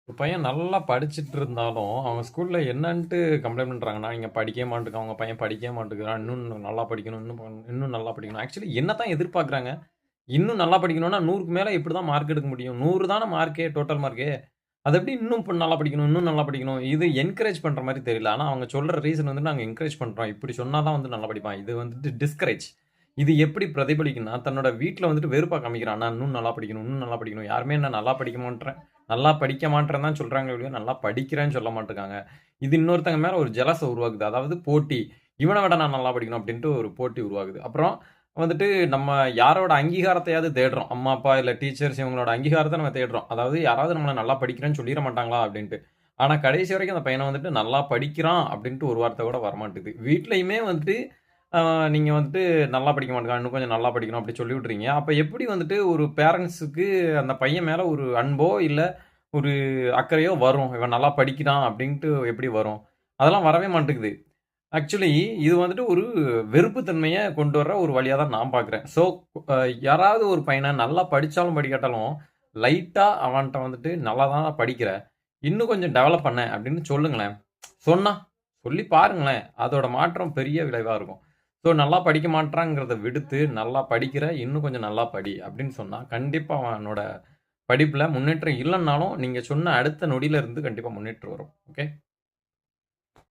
ஒரு பையன் நல்லா படிச்சுட்டு இருந்தாலும், அவங்க ஸ்கூல்ல என்னன்ட்டு கம்ப்ளைண்ட் பண்றாங்கன்னா, "நீங்க படிக்கவே மாட்டுக்க உங்க பையன் படிக்கவே மாட்டேங்கிறான். இன்னும் நல்லா படிக்கணும், இன்னும் நல்லா படிக்கணும்." ஆக்சுவலி என்னத்தான் எதிர்பார்க்குறாங்க? இன்னும் நல்லா படிக்கணும்னா 100க்கு மேல எப்படிதான் மார்க் எடுக்க முடியும்? 100 தான மார்க்கே, டோட்டல் மார்க்கே. அது எப்படி இன்னும் நல்லா படிக்கணும், இன்னும் நல்லா படிக்கணும்? இது என்கரேஜ் பண்ற மாரி தெரியல. ஆனா அவங்க சொல்ற ரீசன் வந்து நாங்க என்கரேஜ் பண்றோம். இப்படி சொன்னா தான் வந்து நல்லா படிப்பான். இது வந்துட்டு டிஸ்கரேஜ். இது எப்படி பிரதிபலிக்கும்னா, தன்னோட வீட்ல வந்துட்டு வெறுப்பா காமிக்கிறான். நான் இன்னும் நல்லா படிக்கணும், இன்னும் நல்லா படிக்கணும். யாருமே என்ன நல்லா படிக்க மாட்றேன்னு தான் சொல்றாங்களே ஒழிய, நல்லா படிக்கிறேன்னு சொல்ல மாட்டுருக்காங்க. இது இன்னொருத்தங்க மேல ஒரு ஜெலஸ உருவாக்குது. அதாவது போட்டி. இவன விட நான் நல்லா படிக்கணும் அப்படின்ட்டு ஒரு போட்டி உருவாகுது. அப்புறம் வந்துட்டு நம்ம யாரோட அங்கீகாரத்தையாவது தேடுறோம். அம்மா, அப்பா இல்ல டீச்சர்ஸ் இவங்களோட அங்கீகாரத்த நம்ம தேடுறோம். அதாவது யாராவது நம்மள நல்லா படிக்கிறேன்னு சொல்லிற மாட்டாங்களா அப்படின்ட்டு. ஆனா கடைசி வரைக்கும் அந்த பையன வந்துட்டு நல்லா படிக்கிறான் அப்படின்ட்டு ஒரு வார்த்தை கூட வரமாட்டுது. வீட்லயுமே வந்துட்டு ஆ நீங்க வந்துட்டு நல்லா படிக்க மாட்டேங்கிறான். இன்னும் கொஞ்சம் நல்லா படிக்கணும் அப்படி சொல்லி விட்டுறீங்க. அப்ப எப்படி வந்துட்டு ஒரு பேரன்ட்ஸுக்கு அந்த பையன் மேல ஒரு அன்போ, இல்ல ஒரு அக்கறையோ வரும். இவன் நல்லா படிக்கிறான் அப்படின்ட்டு எப்படி வரும்? அதெல்லாம் வரவே மாட்டேங்குது. ஆக்சுவலி இது வந்துட்டு ஒரு வெறுப்பு தன்மைய கொண்டு வர்ற ஒரு வழியா தான் நான் பார்க்குறேன். ஸோ அ யாராவது ஒரு பையன நல்லா படிச்சாலும், படிக்காட்டாலும் லைட்டா அவன்ட்ட வந்துட்டு "நல்லா தான் படிக்கிற. இன்னும் கொஞ்சம் டெவலப் பண்ணேன்" அப்படின்னு சொல்லுங்களேன். சொன்னா சொல்லி பாருங்களேன். அதோட மாற்றம் பெரிய விளைவா இருக்கும். ஸோ நல்லா படிக்க மாட்றாங்கிறத விடுத்து, "நல்லா படிக்கிற, இன்னும் கொஞ்சம் நல்லா படி" அப்படின்னு சொன்னா, கண்டிப்பா அவனோட படிப்புல முன்னேற்றம் இல்லன்னாலும், நீங்க சொன்ன அடுத்த நொடியில இருந்து கண்டிப்பா முன்னேற்றம் வரும். ஓகே.